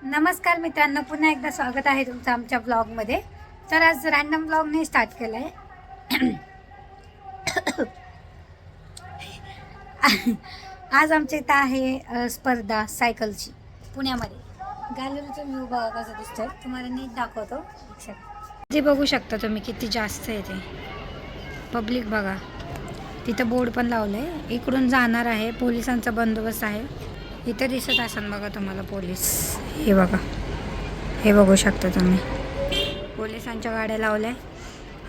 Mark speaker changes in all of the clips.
Speaker 1: नमस्कार मित्रांनो, पुन्हा एकदा स्वागत आहे तुमचं आमच्या ब्लॉगमध्ये. तर आज रॅन्डम ब्लॉगने स्टार्ट केलं आहे. आज आमच्या इथं आहे स्पर्धा सायकलची पुण्यामध्ये. गॅलरीचा व्ह्यू बघा कसा दिसतोय, तुम्हाला नीट दाखवतो. जे बघू शकता तुम्ही किती जास्त आहे ते पब्लिक बघा. तिथं बोर्ड पण लावलं आहे, इकडून जाणार आहे, पोलिसांचा बंदोबस्त आहे. इथं दिसत असेल बघा तुम्हाला पोलीस. हे बघा, हे बघू शकता तुम्ही, पोलिसांच्या गाड्या लावल्या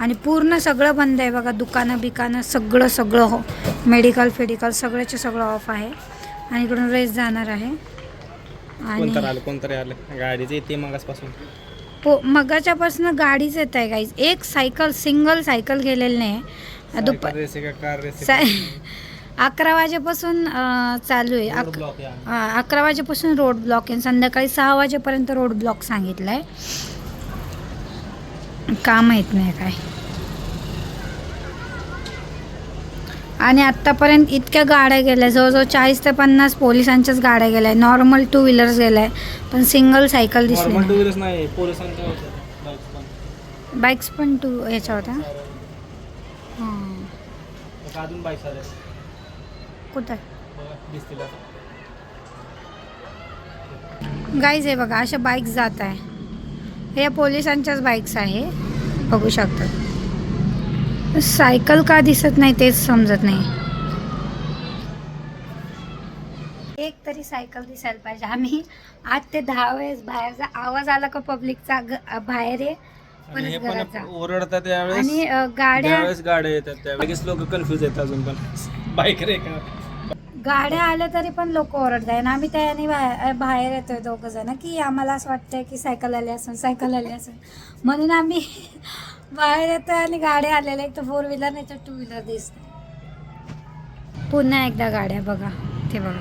Speaker 1: आणि पूर्ण सगळं बंद आहे बघा. दुकानं बिकानं सगळं हो, मेडिकल फेडिकल सगळ्याचं सगळं ऑफ आहे. आणि इकडून रेस जाणार आहे. आणि
Speaker 2: कोणतरी आलं गाडीच येते मगासपासून.
Speaker 1: मगाच्यापासून गाडीच येत आहे गाईज. एक सायकल सिंगल सायकल गेलेली नाही.
Speaker 2: कार रेस
Speaker 1: 11 वाजेपासून चालू आहे. 11 वाजेपासून रोड ब्लॉक आहे. संध्याकाळी 6 वाजेपर्यंत रोड ब्लॉक सांगितलं आहे. का माहीत नाही काय. आणि आत्तापर्यंत इतक्या गाड्या गेल्या, जवळजवळ 40 ते 50 पोलिसांच्याच गाड्या गेल्या. नॉर्मल 2 व्हीलर्स गेल्या पण सिंगल सायकल दिसली
Speaker 2: नाही.
Speaker 1: बाईक्स पण ह्याच्या होत्या.
Speaker 2: अजून बाईक
Speaker 1: कुठं गाईज हे बघा, अशा बाईक्स जात आहे. हे पोलिसांच्याच बाईक्स आहे, बघू शकतात. सायकल का दिसत नाही तेच समजत नाही. एक तरी सायकल दिसायला पाहिजे. आम्ही 8 ते 10 वेळेस बाहेरचा आवाज आला का पब्लिकचा बाहेर आहे, परत घरात जा.
Speaker 2: ओरडतात त्यावेळेस.
Speaker 1: आणि गाड्या
Speaker 2: येतात त्यावेळेस लोक कन्फ्यूज आहेत अजून पण. बाईक रे का
Speaker 1: गाड्या आल्या तरी पण लोक ओरडत आहे. आणि आम्ही त्याने बाहेर येतोय दोघं जण की आम्हाला असं वाटतंय की सायकल आली असेल म्हणून आम्ही बाहेर येतोय. आणि गाड्या आलेल्या, एक तर 4 व्हीलर नाही तर 2 व्हीलर दिसते. पुन्हा एकदा गाड्या बघा, ते बघा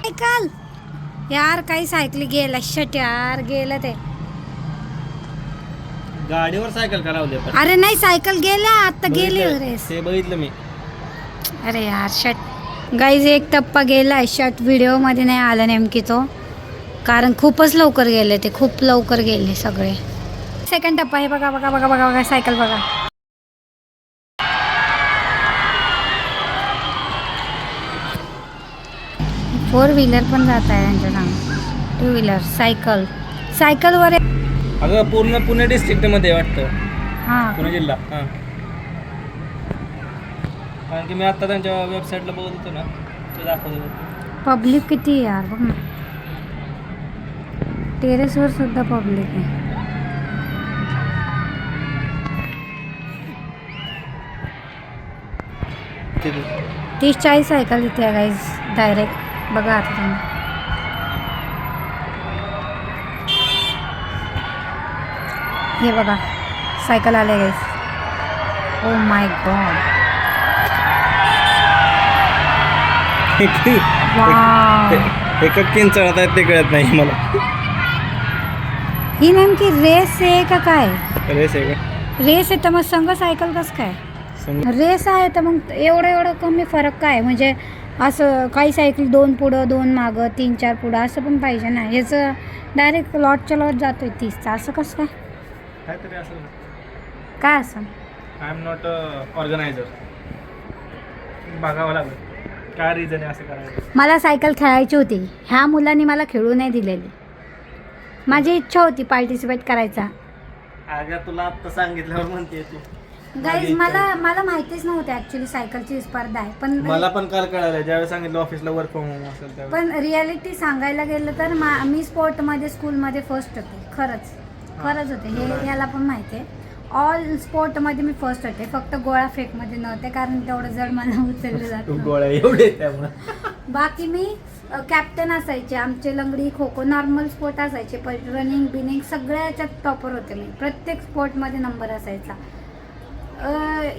Speaker 1: सायकल. यार काही सायकली गेला, शट यार गेलं ते.
Speaker 2: गाडीवर सायकल का लावली?
Speaker 1: अरे नाही, सायकल गेल्या आता, गेली रेस.
Speaker 2: ते बघितलं मी.
Speaker 1: अरे यार शट गाईज, एक टप्पा गेला शट. व्हिडिओमध्ये नाही आला नेमकी तो, कारण खूपच लवकर गेले ते, खूप लवकर गेले सगळे. सेकंड टप्पा आहे बघा बघा बघा बघा बघा, सायकल बघा. फोर व्हीलर पण जात आहे त्यांच्या सांग. 2 व्हीलर सायकलवर.
Speaker 2: अगं पूर्ण पुणे डिस्ट्रिक्ट मध्ये वाटतं.
Speaker 1: हां,
Speaker 2: पुणे जिल्हा. हां, कारण की मी आता त्यांच्या वेबसाईटला बघत होतो ना, ते दाखवतो.
Speaker 1: पब्लिक किती आहे यार बघ ना. टेरेसवर सुद्धा पब्लिक आहे.
Speaker 2: तिथे
Speaker 1: 30-40 सायकल इथे आहे गाईज डायरेक्ट. बघा आता तुम्ही. हे बघा सायकल आले गाईज. Oh my God.
Speaker 2: एका किंचाळत आहेत ते कळत नाही मला.
Speaker 1: ही नेमकी रेस आहे का काय?
Speaker 2: रेस आहे का?
Speaker 1: रेस आहे तर मग संघ सायकल कसं काय? रेस आहे तर मग एवढं कमी फरक काय? म्हणजे असं काही सायकल 2 पुढं 2 मागं 3-4 पुढं असं पण पाहिजे ना. ह्याचं डायरेक्ट लॉटच्या लॉट जातोय 30चा. असं कसं काय?
Speaker 2: काहीतरी असं
Speaker 1: काय असं?
Speaker 2: I am not organiser. बघावं लागेल काय रिझन आहे असं करायचं.
Speaker 1: मला सायकल खेळायची होती, ह्या मुलांनी मला खेळू नाही दिलेली. माझी इच्छा होती पार्टिसिपेट करायचा.
Speaker 2: अगं तुला आत्ता सांगितल्यावर म्हणते तू.
Speaker 1: गाईज मला माहितीच नव्हतं ॲक्च्युली सायकलची स्पर्धा आहे. पण
Speaker 2: मला पण काल कळालं ज्यावेळेस सांगितलं ऑफिसला वर्क फ्रॉम होम असेल त्यावेळेस.
Speaker 1: पण रियालिटी सांगायला गेलं तर मी स्पोर्टमध्ये स्कूलमध्ये फर्स्ट होते. खरंच होते हे, याला पण माहिती आहे. ऑल स्पोर्टमध्ये मी फर्स्ट होते. फक्त गोळा फेकमध्ये नव्हते, कारण तेवढं जड मला उचललं जातं.
Speaker 2: गोळ्या एवढे त्यामुळे.
Speaker 1: बाकी मी कॅप्टन असायचे. आमचे लंगडी खो खो नॉर्मल स्पोर्ट असायचे, पण रनिंग बिनिंग सगळ्याच्यात टॉपर होते मी. प्रत्येक स्पोर्टमध्ये नंबर असायचा.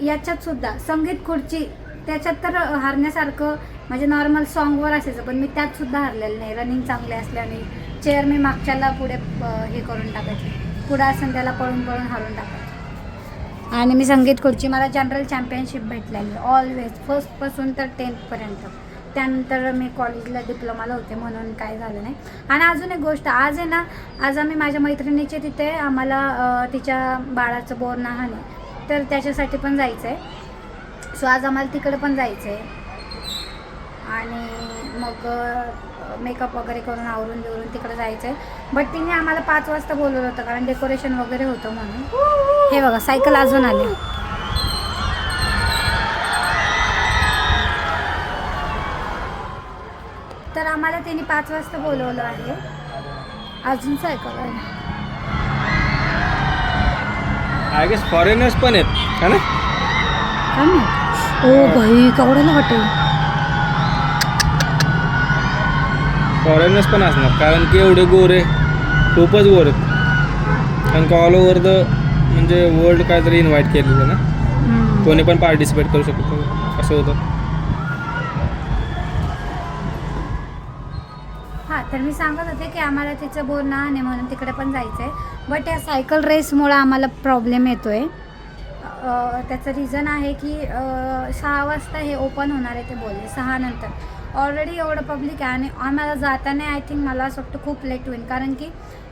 Speaker 1: याच्यात सुद्धा संगीत खुर्ची, त्याच्यात तर हारण्यासारखं. म्हणजे नॉर्मल सॉन्गवर असायचं, पण मी त्यात सुद्धा हारलेलं नाही. रनिंग चांगले असल्याने चेअर मी मागच्याला पुढे हे करून टाकायचे, पुढं असेल त्याला पळून हारून टाकायचे. आणि मी संगीत खुर्ची, मला जनरल चॅम्पियनशिप भेटलेली ऑलवेज, फर्स्टपासून तर 10th पर्यंत. त्यानंतर मी कॉलेजला डिप्लोमाला होते म्हणून काय झालं नाही. आणि अजून एक गोष्ट, आज आहे ना, आज आम्ही माझ्या मैत्रिणीचे तिथे आम्हाला तिच्या बाळाचं बोरनाहन आहे, तर त्याच्यासाठी पण जायचं आहे. सो आज आम्हाला तिकडे पण जायचं आहे. आणि मग मेकअप वगैरे करून आवरून बिवरून तिकडे जायचं आहे. बट तिने आम्हाला 5 वाजता बोलवलं होतं कारण डेकोरेशन वगैरे होतं म्हणून. हे बघा सायकल अजून आले. तर आम्हाला त्यांनी 5 वाजता बोलवलं आहे. अजून सायकल आहे.
Speaker 2: आय गेस फॉरेनर्स पण आहेत है ना.
Speaker 1: काय माहित. ओ भाई केवढं हॉटेल.
Speaker 2: फॉरेनर्स पण असणार कारण की एवढे गोरे, खूपच गोरे आहेत. कारण का ऑल ओव्हर द म्हणजे वर्ल्ड काहीतरी इन्व्हाइट केलेलं ना, कोणी पण पार्टिसिपेट करू शकतो असं होतं.
Speaker 1: हां, तर मी सांगत होते की आम्हाला तिचं बोरनाहन आहे म्हणून तिकडे पण जायचं आहे. बट या सायकल रेसमुळं आम्हाला प्रॉब्लेम येतो आहे. त्याचं रिझन आहे की 6 वाजता हे ओपन होणार आहे ते बोलले, 6 नंतर. ऑलरेडी एवढं पब्लिक आहे आणि आम्हाला जाताना आय थिंक मला असं वाटतं खूप लेट होईल कारण की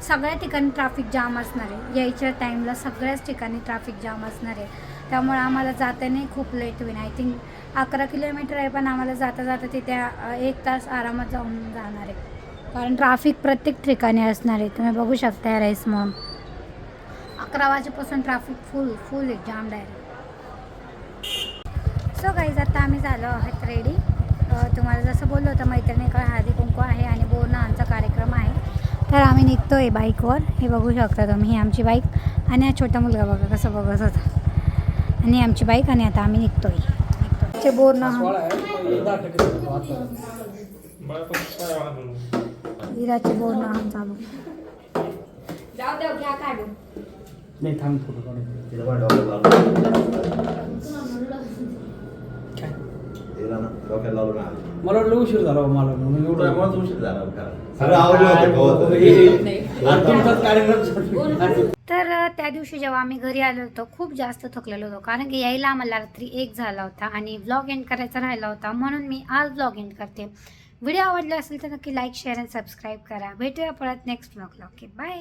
Speaker 1: सगळ्या ठिकाणी ट्रॅफिक जाम असणार आहे. यायच्या टाईमला सगळ्याच ठिकाणी ट्रॅफिक जाम असणार आहे. त्यामुळे आम्हाला जाताना खूप लेट होईल. आय थिंक 11 किलोमीटर आहे, पण आम्हाला जाता जाता तिथे 1 तास आरामात जाऊन जाणार आहे कारण ट्रॅफिक प्रत्येक ठिकाणी असणार आहे. तुम्ही बघू शकता या रेसमुळं 11 वाजेपासून ट्रॅफिक फुल आहे, जाम डायरेक्ट. सो गाईज आता आम्ही झालो आहोत रेडी. तुम्हाला जसं बोललो होतं मैत्रिणीकडे हळदी कुंकू आहे आणि बोरनाहनचा कार्यक्रम आहे, तर आम्ही निघतो आहे बाईकवर. हे बघू शकता तुम्ही, ही आमची बाईक आणि हा छोटा मुलगा बघा कसं बघत होता. आणि आमची बाईक आणि आता आम्ही निघतो आहे. बोरनाहन हिराचे बोरनाहन चालू. जाऊ द्या, घ्या काढू.
Speaker 3: नाही थांब फोटो काढू. मला वाटलं उशीर झाला मला म्हणून एवढं उशीर झाला.
Speaker 1: तर त्या दिवशी जेव्हा आम्ही घरी आलो होतो खूप जास्त थकलेलो होतो कारण की यायला आम्हाला रात्री 1 झाला होता आणि व्लॉग एंड करायचा राहिला होता, म्हणून मी आज व्लॉग एंड करते. व्हिडिओ आवडला असेल तर नक्की लाईक, शेअर आणि सबस्क्राईब करा. भेटूया परत नेक्स्ट व्लॉगला. Okay, bye.